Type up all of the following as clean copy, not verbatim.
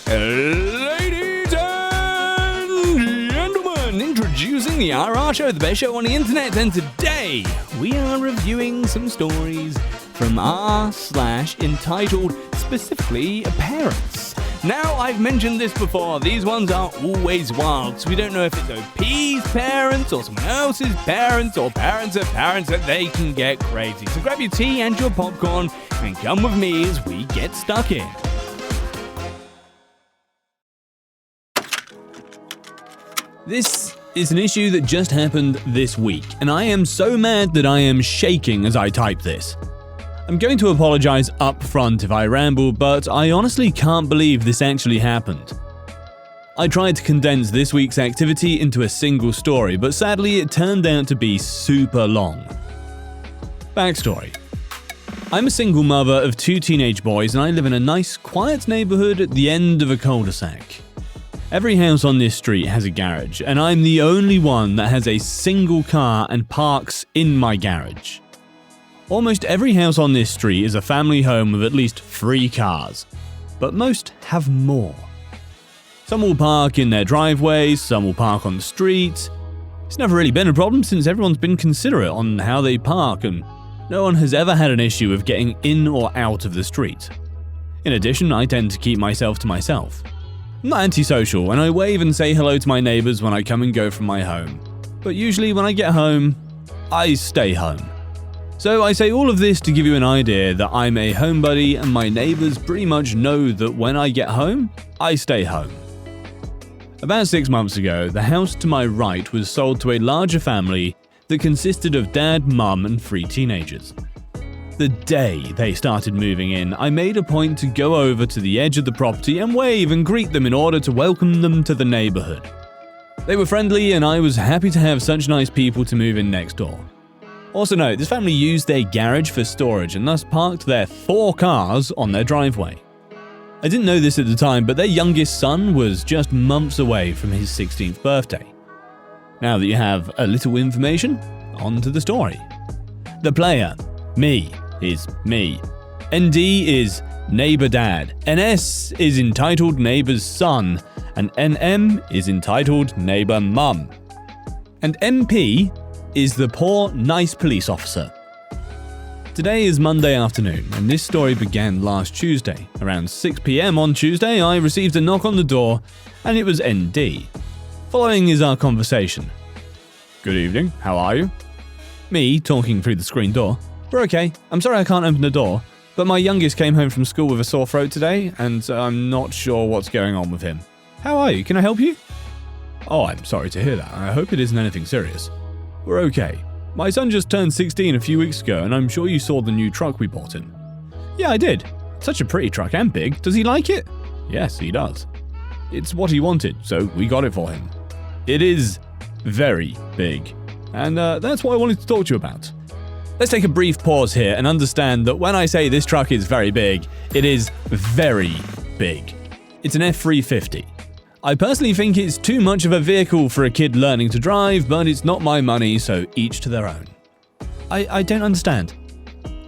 Ladies and gentlemen, introducing the RR Show, the best show on the internet, and today we are reviewing some stories from r/entitled specifically Parents. Now, I've mentioned this before, these ones are always wild, so we don't know if it's OP's parents or someone else's parents or parents of parents that they can get crazy. So grab your tea and your popcorn and come with me as we get stuck in. This is an issue that just happened this week, and I am so mad that I am shaking as I type this. I'm going to apologize up front if I ramble, but I honestly can't believe this actually happened. I tried to condense this week's activity into a single story, but sadly it turned out to be super long. Backstory. I'm a single mother of 2 teenage boys, and I live in a nice, quiet neighborhood at the end of a cul-de-sac. Every house on this street has a garage, and I'm the only one that has a single car and parks in my garage. Almost every house on this street is a family home with at least 3 cars, but most have more. Some will park in their driveways, some will park on the street. It's never really been a problem since everyone's been considerate on how they park, and no one has ever had an issue of getting in or out of the street. In addition, I tend to keep myself to myself. I'm not antisocial, and I wave and say hello to my neighbors when I come and go from my home. But usually when I get home, I stay home. So I say all of this to give you an idea that I'm a homebody and my neighbors pretty much know that when I get home, I stay home. About 6 months ago, the house to my right was sold to a larger family that consisted of dad, mum, and 3 teenagers. The day they started moving in, I made a point to go over to the edge of the property and wave and greet them in order to welcome them to the neighborhood. They were friendly, and I was happy to have such nice people to move in next door. Also note, this family used their garage for storage and thus parked their 4 cars on their driveway. I didn't know this at the time, but their youngest son was just months away from his 16th birthday. Now that you have a little information, on to the story. The player, me, is me. ND is neighbor dad. NS is entitled neighbor's son. And NM is entitled neighbor mum. And MP is the poor, nice police officer. Today is Monday afternoon, and this story began last Tuesday. Around 6 PM on Tuesday, I received a knock on the door, and it was ND. Following is our conversation. Good evening, how are you? Me, talking through the screen door. We're okay. I'm sorry I can't open the door, but my youngest came home from school with a sore throat today, and I'm not sure what's going on with him. How are you? Can I help you? Oh, I'm sorry to hear that. I hope it isn't anything serious. We're okay. My son just turned 16 a few weeks ago, and I'm sure you saw the new truck we bought him. Yeah, I did. Such a pretty truck and big. Does he like it? Yes, he does. It's what he wanted, so we got it for him. It is very big, and that's what I wanted to talk to you about. Let's take a brief pause here and understand that when I say this truck is very big, it is very big. It's an F350. I personally think it's too much of a vehicle for a kid learning to drive, but it's not my money, so each to their own. I don't understand.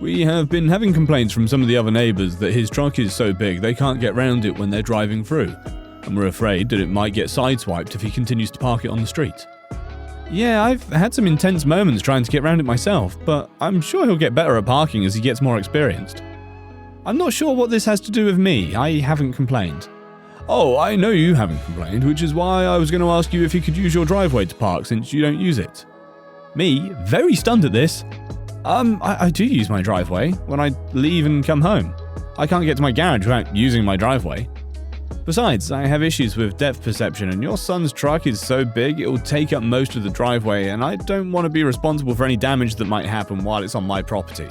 We have been having complaints from some of the other neighbors that his truck is so big they can't get round it when they're driving through, and we're afraid that it might get sideswiped if he continues to park it on the street. Yeah, I've had some intense moments trying to get round it myself, but I'm sure he'll get better at parking as he gets more experienced. I'm not sure what this has to do with me. I haven't complained. Oh, I know you haven't complained, which is why I was going to ask you if you could use your driveway to park since you don't use it. Me, very stunned at this. I do use my driveway when I leave and come home. I can't get to my garage without using my driveway. Besides, I have issues with depth perception, and your son's truck is so big it will take up most of the driveway, and I don't want to be responsible for any damage that might happen while it's on my property.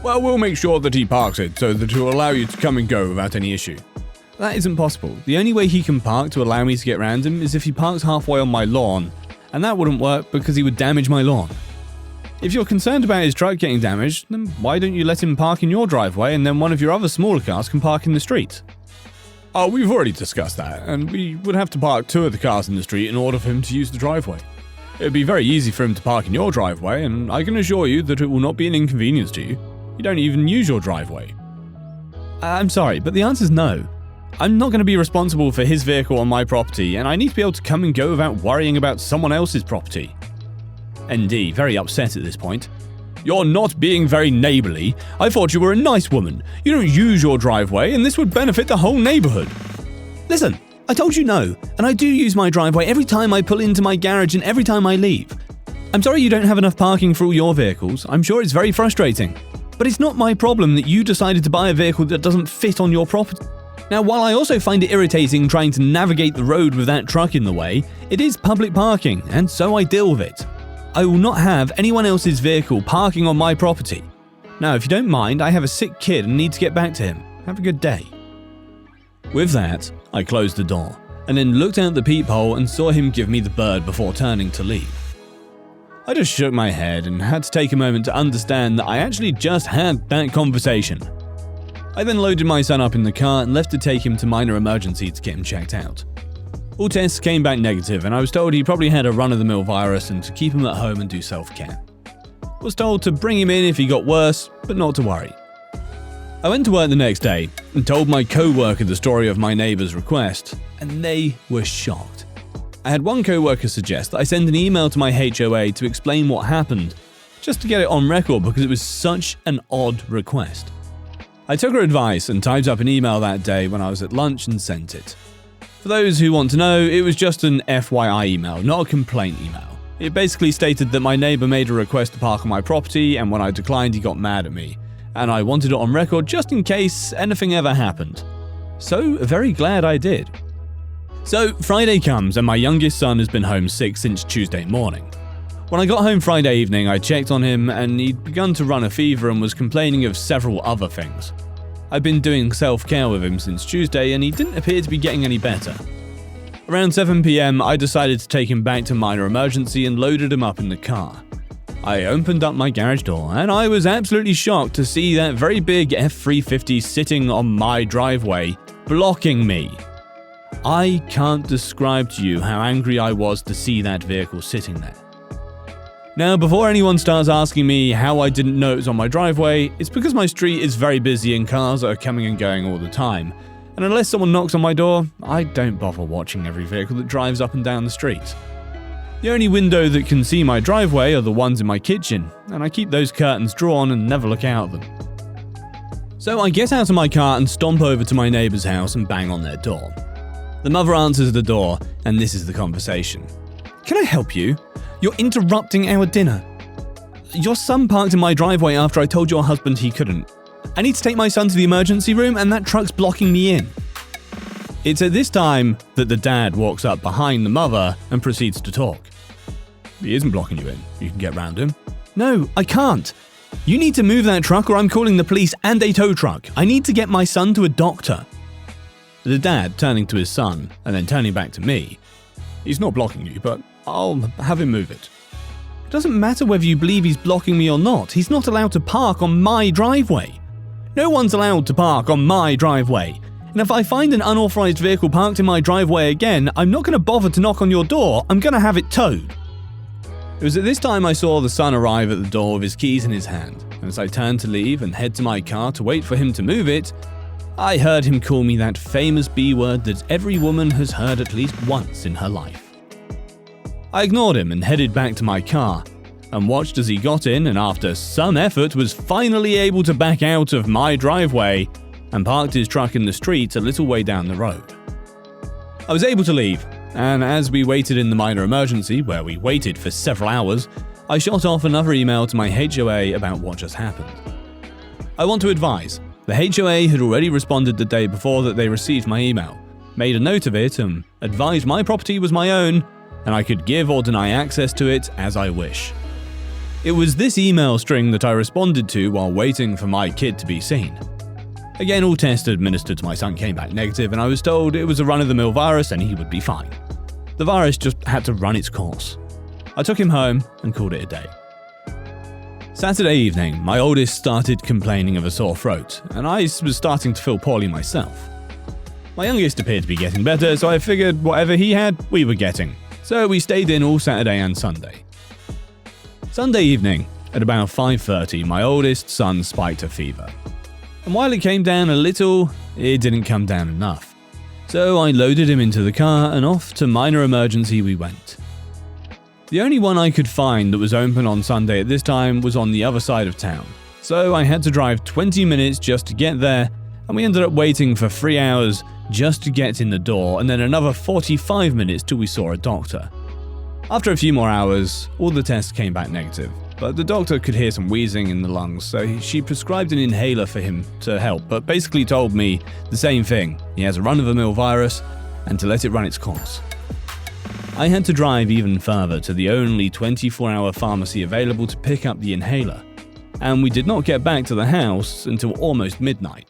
Well, we'll make sure that he parks it so that it will allow you to come and go without any issue. That isn't possible. The only way he can park to allow me to get around him is if he parks halfway on my lawn, and that wouldn't work because he would damage my lawn. If you're concerned about his truck getting damaged, then why don't you let him park in your driveway and then one of your other smaller cars can park in the street? Oh, we've already discussed that, and we would have to park 2 of the cars in the street in order for him to use the driveway. It would be very easy for him to park in your driveway, and I can assure you that it will not be an inconvenience to you. You don't even use your driveway. I'm sorry, but the answer's no. I'm not going to be responsible for his vehicle on my property, and I need to be able to come and go without worrying about someone else's property. ND, very upset at this point. You're not being very neighborly. I thought you were a nice woman. You don't use your driveway, and this would benefit the whole neighborhood. Listen, I told you no, and I do use my driveway every time I pull into my garage and every time I leave. I'm sorry you don't have enough parking for all your vehicles. I'm sure it's very frustrating. But it's not my problem that you decided to buy a vehicle that doesn't fit on your property. Now, while I also find it irritating trying to navigate the road with that truck in the way, it is public parking, and so I deal with it. I will not have anyone else's vehicle parking on my property. Now, if you don't mind, I have a sick kid and need to get back to him. Have a good day. With that, I closed the door, and then looked out the peephole and saw him give me the bird before turning to leave. I just shook my head and had to take a moment to understand that I actually just had that conversation. I then loaded my son up in the car and left to take him to minor emergency to get him checked out. All tests came back negative, and I was told he probably had a run-of-the-mill virus and to keep him at home and do self-care. Was told to bring him in if he got worse, but not to worry. I went to work the next day and told my co-worker the story of my neighbour's request, and they were shocked. I had one co-worker suggest that I send an email to my HOA to explain what happened, just to get it on record because it was such an odd request. I took her advice and typed up an email that day when I was at lunch and sent it. For those who want to know, it was just an FYI email, not a complaint email. It basically stated that my neighbour made a request to park on my property, and when I declined he got mad at me, and I wanted it on record just in case anything ever happened. So, very glad I did. So, Friday comes and my youngest son has been home sick since Tuesday morning. When I got home Friday evening, I checked on him and he'd begun to run a fever and was complaining of several other things. I'd been doing self-care with him since Tuesday and he didn't appear to be getting any better. Around 7 PM, I decided to take him back to minor emergency and loaded him up in the car. I opened up my garage door and I was absolutely shocked to see that very big F350 sitting on my driveway, blocking me. I can't describe to you how angry I was to see that vehicle sitting there. Now, before anyone starts asking me how I didn't know it was on my driveway, it's because my street is very busy and cars are coming and going all the time. And unless someone knocks on my door, I don't bother watching every vehicle that drives up and down the street. The only window that can see my driveway are the ones in my kitchen, and I keep those curtains drawn and never look out of them. So I get out of my car and stomp over to my neighbour's house and bang on their door. The mother answers the door, and this is the conversation. Can I help you? You're interrupting our dinner. Your son parked in my driveway after I told your husband he couldn't. I need to take my son to the emergency room and that truck's blocking me in. It's at this time that the dad walks up behind the mother and proceeds to talk. He isn't blocking you in. You can get round him. No, I can't. You need to move that truck or I'm calling the police and a tow truck. I need to get my son to a doctor. The dad turning to his son and then turning back to me. He's not blocking you, but I'll have him move it. It doesn't matter whether you believe he's blocking me or not. He's not allowed to park on my driveway. No one's allowed to park on my driveway. And if I find an unauthorized vehicle parked in my driveway again, I'm not going to bother to knock on your door. I'm going to have it towed. It was at this time I saw the son arrive at the door with his keys in his hand. And as I turned to leave and head to my car to wait for him to move it, I heard him call me that famous B word that every woman has heard at least once in her life. I ignored him and headed back to my car, and watched as he got in and after some effort was finally able to back out of my driveway and parked his truck in the street a little way down the road. I was able to leave, and as we waited in the minor emergency, where we waited for several hours, I shot off another email to my HOA about what just happened. I want to advise, the HOA had already responded the day before that they received my email, made a note of it and advised my property was my own and I could give or deny access to it as I wish. It was this email string that I responded to while waiting for my kid to be seen. Again, all tests administered to my son came back negative and I was told it was a run-of-the-mill virus and he would be fine. The virus just had to run its course. I took him home and called it a day. Saturday evening, my oldest started complaining of a sore throat, and I was starting to feel poorly myself. My youngest appeared to be getting better, so I figured whatever he had, we were getting. So we stayed in all Saturday and Sunday. Sunday evening, at about 5:30, my oldest son spiked a fever. And while it came down a little, it didn't come down enough. So I loaded him into the car and off to minor emergency we went. The only one I could find that was open on Sunday at this time was on the other side of town, so I had to drive 20 minutes just to get there, and we ended up waiting for 3 hours just to get in the door, and then another 45 minutes till we saw a doctor. After a few more hours, all the tests came back negative, but the doctor could hear some wheezing in the lungs, so she prescribed an inhaler for him to help, but basically told me the same thing: he has a run-of-the-mill virus, and to let it run its course. I had to drive even further to the only 24-hour pharmacy available to pick up the inhaler, and we did not get back to the house until almost midnight.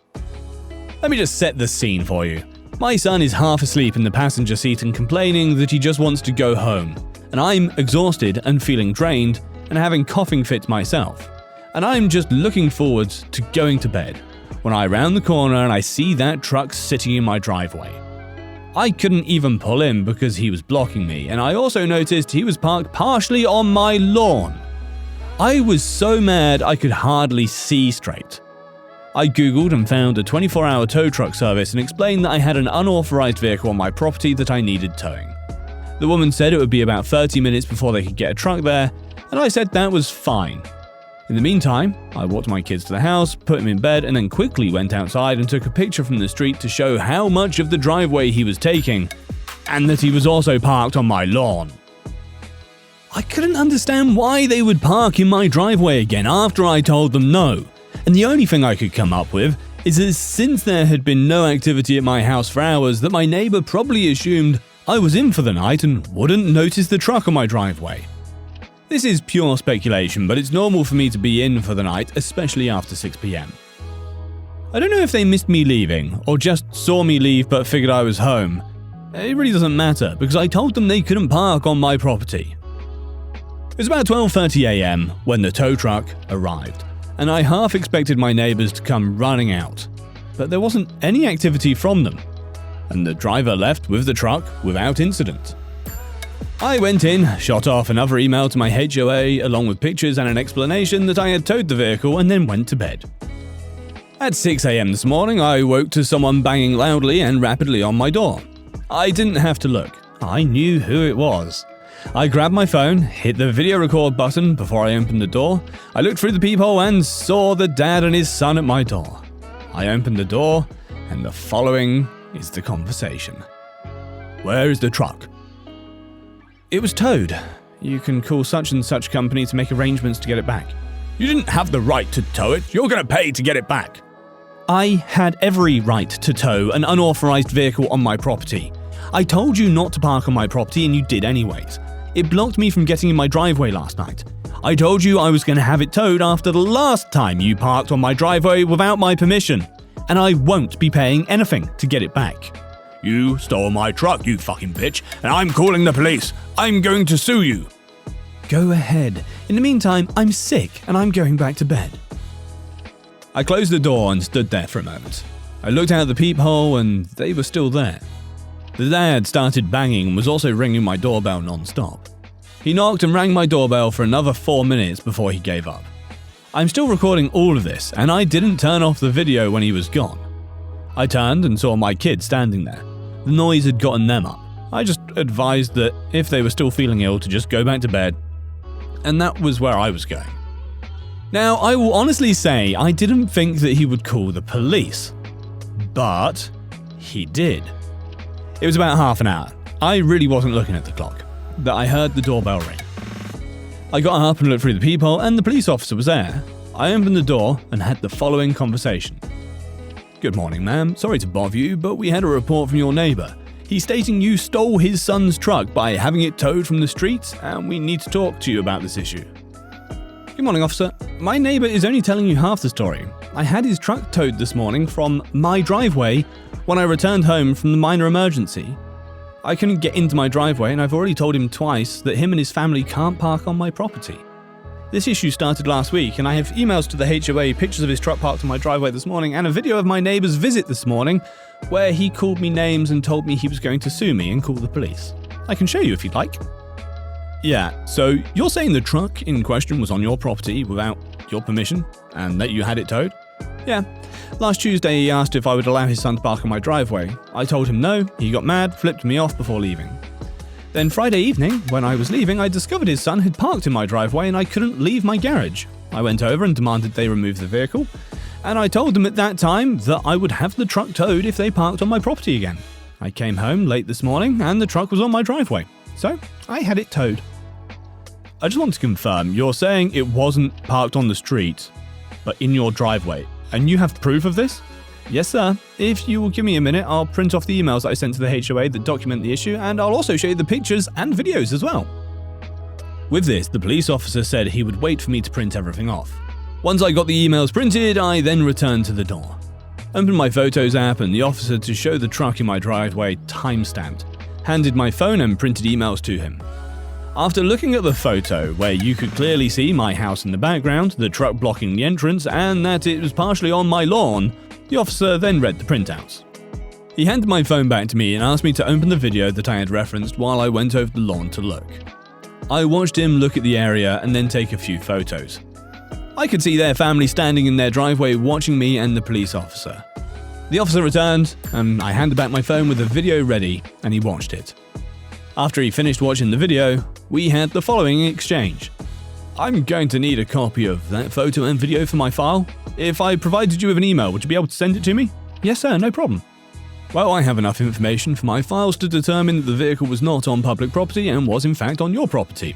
Let me just set the scene for you. My son is half asleep in the passenger seat and complaining that he just wants to go home, and I'm exhausted and feeling drained and having coughing fits myself, and I'm just looking forward to going to bed when I round the corner and I see that truck sitting in my driveway. I couldn't even pull in because he was blocking me, and I also noticed he was parked partially on my lawn. I was so mad I could hardly see straight. I googled and found a 24-hour tow truck service and explained that I had an unauthorized vehicle on my property that I needed towing. The woman said it would be about 30 minutes before they could get a truck there, and I said that was fine. In the meantime, I walked my kids to the house, put him in bed, and then quickly went outside and took a picture from the street to show how much of the driveway he was taking, and that he was also parked on my lawn. I couldn't understand why they would park in my driveway again after I told them no, and the only thing I could come up with is that since there had been no activity at my house for hours, that my neighbor probably assumed I was in for the night and wouldn't notice the truck on my driveway. This is pure speculation, but it's normal for me to be in for the night, especially after 6 p.m. I don't know if they missed me leaving, or just saw me leave but figured I was home. It really doesn't matter, because I told them they couldn't park on my property. It was about 12:30 a.m. when the tow truck arrived, and I half expected my neighbors to come running out, but there wasn't any activity from them, and the driver left with the truck without incident. I went in, shot off another email to my HOA along with pictures and an explanation that I had towed the vehicle, and then went to bed. At 6 a.m. this morning, I woke to someone banging loudly and rapidly on my door. I didn't have to look. I knew who it was. I grabbed my phone, hit the video record button before I opened the door. I looked through the peephole and saw the dad and his son at my door. I opened the door, and the following is the conversation. "Where is the truck?" "It was towed. You can call such and such company to make arrangements to get it back." "You didn't have the right to tow it. You're going to pay to get it back." "I had every right to tow an unauthorized vehicle on my property. I told you not to park on my property and you did anyways. It blocked me from getting in my driveway last night. I told you I was going to have it towed after the last time you parked on my driveway without my permission, and I won't be paying anything to get it back." "You stole my truck, you fucking bitch, and I'm calling the police. I'm going to sue you." "Go ahead. In the meantime, I'm sick and I'm going back to bed." I closed the door and stood there for a moment. I looked out the peephole and they were still there. The dad started banging and was also ringing my doorbell non-stop. He knocked and rang my doorbell for another 4 minutes before he gave up. I'm still recording all of this, and I didn't turn off the video when he was gone. I turned and saw my kids standing there. The noise had gotten them up. I just advised that if they were still feeling ill to just go back to bed, and that was where I was going. Now, I will honestly say I didn't think that he would call the police, but he did. It was about half an hour. I really wasn't looking at the clock, that I heard the doorbell ring. I got up and looked through the peephole, and the police officer was there. I opened the door and had the following conversation. "Good morning, ma'am. Sorry to bother you, but we had a report from your neighbor. He's stating you stole his son's truck by having it towed from the streets, and we need to talk to you about this issue." "Good morning, officer. My neighbor is only telling you half the story. I had his truck towed this morning from my driveway when I returned home from the minor emergency. I couldn't get into my driveway, and I've already told him twice that him and his family can't park on my property. This issue started last week, and I have emails to the HOA, pictures of his truck parked on my driveway this morning, and a video of my neighbor's visit this morning where he called me names and told me he was going to sue me and call the police. I can show you if you'd like." "Yeah, so you're saying the truck in question was on your property without your permission and that you had it towed?" "Yeah. Last Tuesday, he asked if I would allow his son to park on my driveway. I told him no, he got mad, flipped me off before leaving. Then Friday evening, when I was leaving, I discovered his son had parked in my driveway and I couldn't leave my garage. I went over and demanded they remove the vehicle, and I told them at that time that I would have the truck towed if they parked on my property again. I came home late this morning and the truck was on my driveway, so I had it towed. I just want to confirm, you're saying it wasn't parked on the street, but in your driveway, and you have proof of this? Yes, sir. If you will give me a minute, I'll print off the emails that I sent to the HOA that document the issue, and I'll also show you the pictures and videos as well. With this, the police officer said he would wait for me to print everything off. Once I got the emails printed, I then returned to the door. Opened my Photos app, and the officer, to show the truck in my driveway timestamped, handed my phone and printed emails to him. After looking at the photo, where you could clearly see my house in the background, the truck blocking the entrance, and that it was partially on my lawn, the officer then read the printouts. He handed my phone back to me and asked me to open the video that I had referenced while I went over the lawn to look. I watched him look at the area and then take a few photos. I could see their family standing in their driveway watching me and the police officer. The officer returned, and I handed back my phone with the video ready, and he watched it. After he finished watching the video, we had the following exchange. I'm going to need a copy of that photo and video for my file. If I provided you with an email, would you be able to send it to me? Yes, sir, no problem. Well, I have enough information for my files to determine that the vehicle was not on public property and was in fact on your property.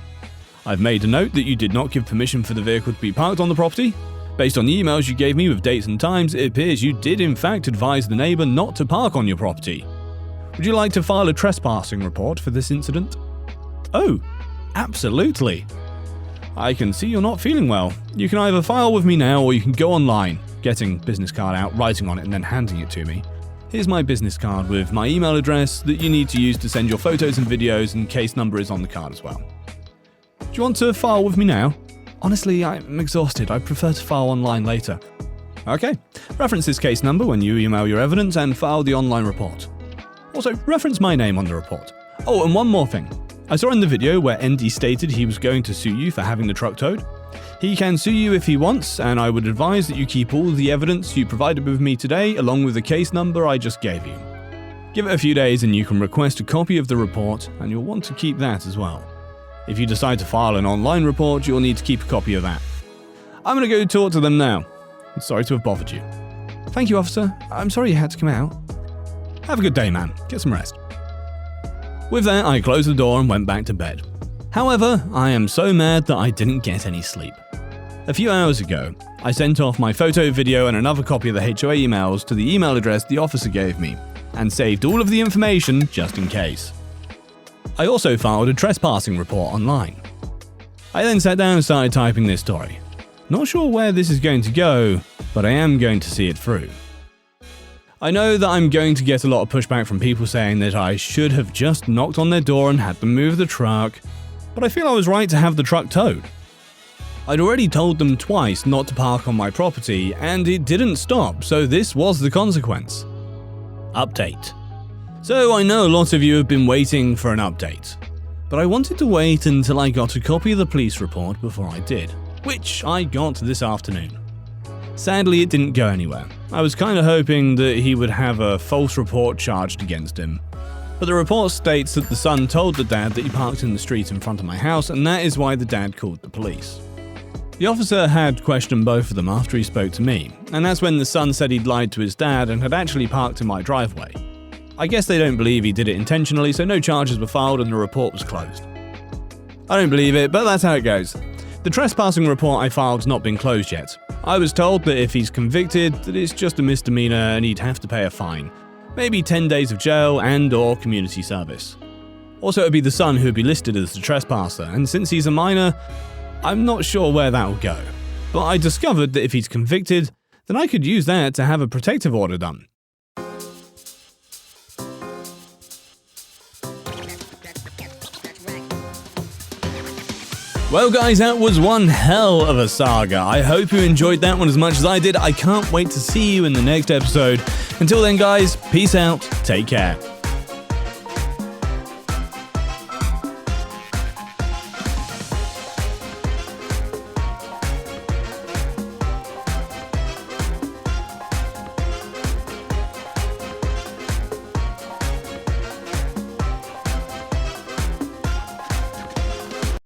I've made a note that you did not give permission for the vehicle to be parked on the property. Based on the emails you gave me with dates and times, it appears you did in fact advise the neighbour not to park on your property. Would you like to file a trespassing report for this incident? Oh, absolutely. I can see you're not feeling well. You can either file with me now or you can go online, getting business card out, writing on it and then handing it to me. Here's my business card with my email address that you need to use to send your photos and videos, and case number is on the card as well. Do you want to file with me now? Honestly, I'm exhausted. I prefer to file online later. Okay. Reference this case number when you email your evidence and file the online report. Also, reference my name on the report. Oh, and one more thing. I saw in the video where Andy stated he was going to sue you for having the truck towed. He can sue you if he wants, and I would advise that you keep all the evidence you provided with me today along with the case number I just gave you. Give it a few days and you can request a copy of the report, and you'll want to keep that as well. If you decide to file an online report, you'll need to keep a copy of that. I'm going to go talk to them now. I'm sorry to have bothered you. Thank you, officer. I'm sorry you had to come out. Have a good day, man. Get some rest. With that, I closed the door and went back to bed. However, I am so mad that I didn't get any sleep. A few hours ago, I sent off my photo, video, and another copy of the HOA emails to the email address the officer gave me, and saved all of the information just in case. I also filed a trespassing report online. I then sat down and started typing this story. Not sure where this is going to go, but I am going to see it through. I know that I'm going to get a lot of pushback from people saying that I should have just knocked on their door and had them move the truck, but I feel I was right to have the truck towed. I'd already told them twice not to park on my property, and it didn't stop, so this was the consequence. Update. So I know a lot of you have been waiting for an update, but I wanted to wait until I got a copy of the police report before I did, which I got this afternoon. Sadly, it didn't go anywhere. I was kind of hoping that he would have a false report charged against him. But the report states that the son told the dad that he parked in the street in front of my house, and that is why the dad called the police. The officer had questioned both of them after he spoke to me, and that's when the son said he'd lied to his dad and had actually parked in my driveway. I guess they don't believe he did it intentionally, so no charges were filed and the report was closed. I don't believe it, but that's how it goes. The trespassing report I filed's not been closed yet. I was told that if he's convicted, that it's just a misdemeanor and he'd have to pay a fine. Maybe 10 days of jail and/or community service. Also, it would be the son who would be listed as the trespasser, and since he's a minor, I'm not sure where that will go. But I discovered that if he's convicted, then I could use that to have a protective order done. Well guys, that was one hell of a saga. I hope you enjoyed that one as much as I did. I can't wait to see you in the next episode. Until then guys, peace out, take care.